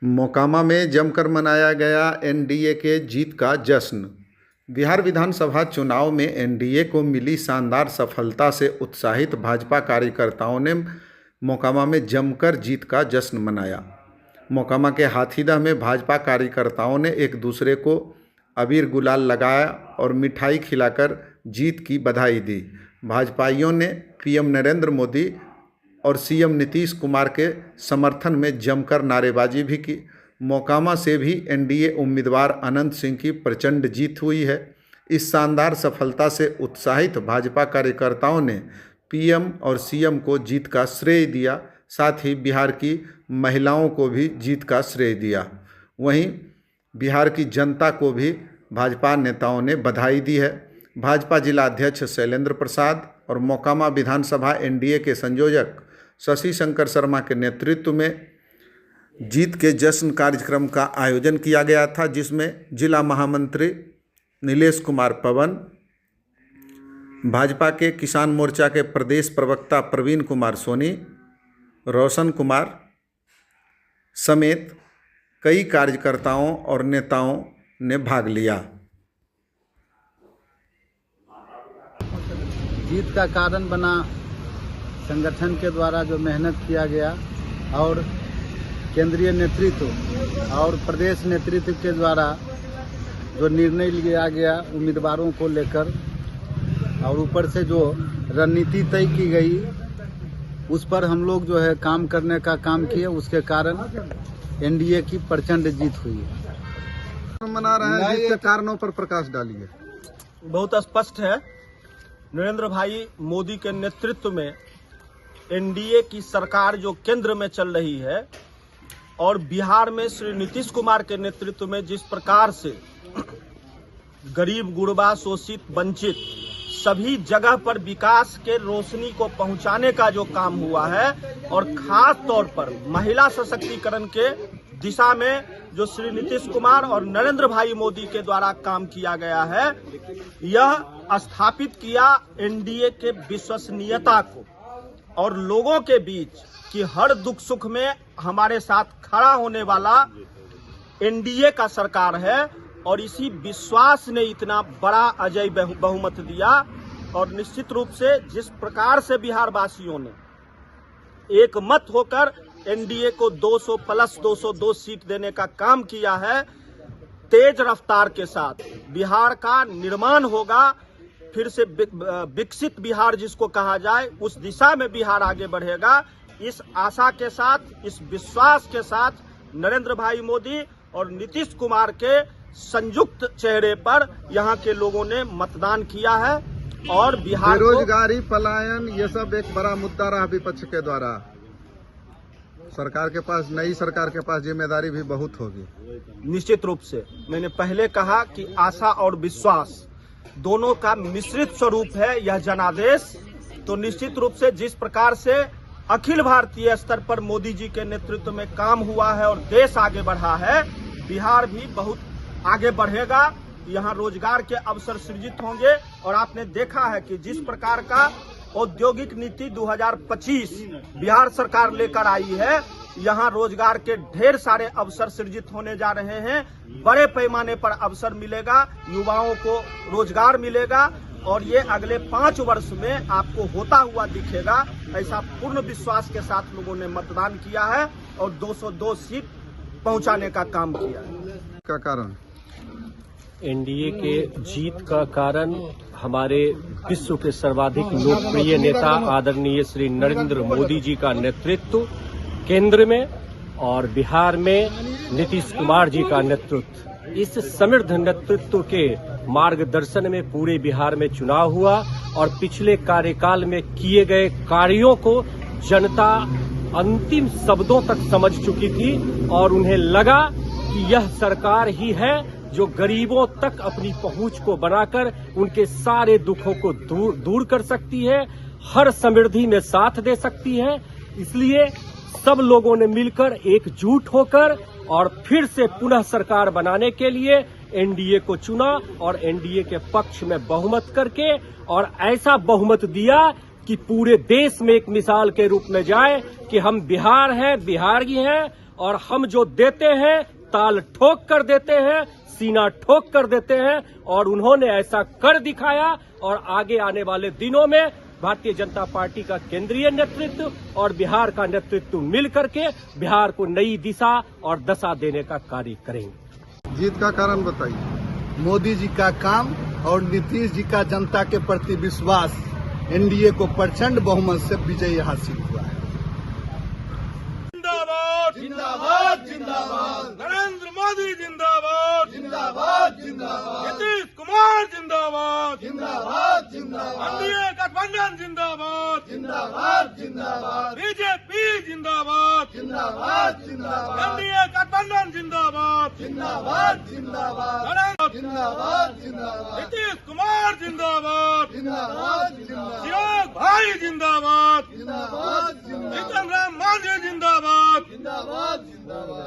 मोकामा में जमकर मनाया गया एनडीए के जीत का जश्न। बिहार विधानसभा चुनाव में एनडीए को मिली शानदार सफलता से उत्साहित भाजपा कार्यकर्ताओं ने मोकामा में जमकर जीत का जश्न मनाया। मोकामा के हाथीदह में भाजपा कार्यकर्ताओं ने एक दूसरे को अबीर गुलाल लगाया और मिठाई खिलाकर जीत की बधाई दी। भाजपाइयों ने पीएम नरेंद्र मोदी और सीएम नीतीश कुमार के समर्थन में जमकर नारेबाजी भी की। मोकामा से भी एनडीए उम्मीदवार अनंत सिंह की प्रचंड जीत हुई है। इस शानदार सफलता से उत्साहित भाजपा कार्यकर्ताओं ने पीएम और सीएम को जीत का श्रेय दिया, साथ ही बिहार की महिलाओं को भी जीत का श्रेय दिया। वहीं बिहार की जनता को भी भाजपा नेताओं ने बधाई दी है। भाजपा जिला अध्यक्ष शैलेंद्र प्रसाद और मोकामा विधानसभा एनडीए के संयोजक शशि शंकर शर्मा के नेतृत्व में जीत के जश्न कार्यक्रम का आयोजन किया गया था, जिसमें जिला महामंत्री नीलेश कुमार पवन, भाजपा के किसान मोर्चा के प्रदेश प्रवक्ता प्रवीण कुमार सोनी, रोशन कुमार समेत कई कार्यकर्ताओं और नेताओं ने भाग लिया। जीत का कारण बना संगठन के द्वारा जो मेहनत किया गया और केंद्रीय नेतृत्व और प्रदेश नेतृत्व के द्वारा जो निर्णय लिया गया उम्मीदवारों को लेकर, और ऊपर से जो रणनीति तय की गई उस पर हम लोग जो है काम करने का काम किए, उसके कारण एनडीए की प्रचंड जीत हुई है। मना रहे हैं, जीत के कारणों पर प्रकाश डालिए। बहुत स्पष्ट है, नरेंद्र भाई मोदी के नेतृत्व में एनडीए की सरकार जो केंद्र में चल रही है और बिहार में श्री नीतीश कुमार के नेतृत्व में जिस प्रकार से गरीब गुरबा शोषित वंचित सभी जगह पर विकास के रोशनी को पहुंचाने का जो काम हुआ है और खास तौर पर महिला सशक्तिकरण के दिशा में जो श्री नीतीश कुमार और नरेंद्र भाई मोदी के द्वारा काम किया गया है, यह स्थापित किया एनडीए के विश्वसनीयता को और लोगों के बीच कि हर दुख सुख में हमारे साथ खड़ा होने वाला एनडीए का सरकार है। और इसी विश्वास ने इतना बड़ा अजय बहुमत दिया और निश्चित रूप से जिस प्रकार से बिहार वासियों ने एक मत होकर एनडीए को 200 प्लस 202 सीट देने का काम किया है, तेज रफ्तार के साथ बिहार का निर्माण होगा, फिर से विकसित बिहार जिसको कहा जाए उस दिशा में बिहार आगे बढ़ेगा। इस आशा के साथ, इस विश्वास के साथ नरेंद्र भाई मोदी और नीतीश कुमार के संयुक्त चेहरे पर यहाँ के लोगों ने मतदान किया है और बिहार बेरोजगारी, पलायन, ये सब एक बड़ा मुद्दा रहा विपक्ष के द्वारा। सरकार के पास, नई सरकार के पास जिम्मेदारी भी बहुत होगी। निश्चित रूप से मैंने पहले कहा कि आशा और विश्वास दोनों का मिश्रित स्वरूप है यह जनादेश। तो निश्चित रूप से जिस प्रकार से अखिल भारतीय स्तर पर मोदी जी के नेतृत्व में काम हुआ है और देश आगे बढ़ा है, बिहार भी बहुत आगे बढ़ेगा। यहाँ रोजगार के अवसर सृजित होंगे और आपने देखा है कि जिस प्रकार का औद्योगिक नीति 2025 बिहार सरकार लेकर आई है, यहाँ रोजगार के ढेर सारे अवसर सृजित होने जा रहे हैं। बड़े पैमाने पर अवसर मिलेगा, युवाओं को रोजगार मिलेगा और ये अगले 5 वर्ष में आपको होता हुआ दिखेगा। ऐसा पूर्ण विश्वास के साथ लोगों ने मतदान किया है और 202 सीट पहुंचाने का काम किया है। का कारण एनडीए के जीत का कारण हमारे विश्व के सर्वाधिक लोकप्रिय नेता आदरणीय श्री नरेंद्र मोदी जी का नेतृत्व केंद्र में और बिहार में नीतीश कुमार जी का नेतृत्व। इस समृद्ध नेतृत्व के मार्गदर्शन में पूरे बिहार में चुनाव हुआ और पिछले कार्यकाल में किए गए कार्यों को जनता अंतिम शब्दों तक समझ चुकी थी और उन्हें लगा कि यह सरकार ही है जो गरीबों तक अपनी पहुंच को बनाकर उनके सारे दुखों को दूर कर सकती है, हर समृद्धि में साथ दे सकती है। इसलिए सब लोगों ने मिलकर एकजुट होकर और फिर से पुनः सरकार बनाने के लिए एनडीए को चुना और एनडीए के पक्ष में बहुमत करके और ऐसा बहुमत दिया कि पूरे देश में एक मिसाल के रूप में जाए कि हम बिहार हैं, बिहारी हैं और हम जो देते हैं ताल ठोक कर देते हैं, सीना ठोक कर देते हैं, और उन्होंने ऐसा कर दिखाया। और आगे आने वाले दिनों में भारतीय जनता पार्टी का केंद्रीय नेतृत्व और बिहार का नेतृत्व मिल करके बिहार को नई दिशा और दशा देने का कार्य करेंगे। जीत का कारण बताइए। मोदी जी का काम और नीतीश जी का जनता के प्रति विश्वास, एनडीए को प्रचंड बहुमत से विजय हासिल हुआ है। जिंदाबाद जिंदाबाद जिंदाबाद, नरेंद्र मोदी जिंदाबाद जिंदाबाद जिंदाबाद, नीतीश कुमार जिंदाबाद जिंदाबाद जिंदाबाद, एनडीए गठबंधन जिंदाबाद जिंदाबाद जिंदाबाद, बीजेपी जिंदाबाद जिंदाबाद जिंदाबाद, एनडीए गठबंधन जिंदाबाद जिंदाबाद जिंदाबाद, जिंदाबाद जिंदाबाद, नीतीश कुमार जिंदाबाद जिंदाबाद जिंदाबाद, चिराग भाई जिंदाबाद जिंदाबाद जिंदाबाद, जीतन राम मांझी जिंदाबाद जिंदाबाद जिंदाबाद।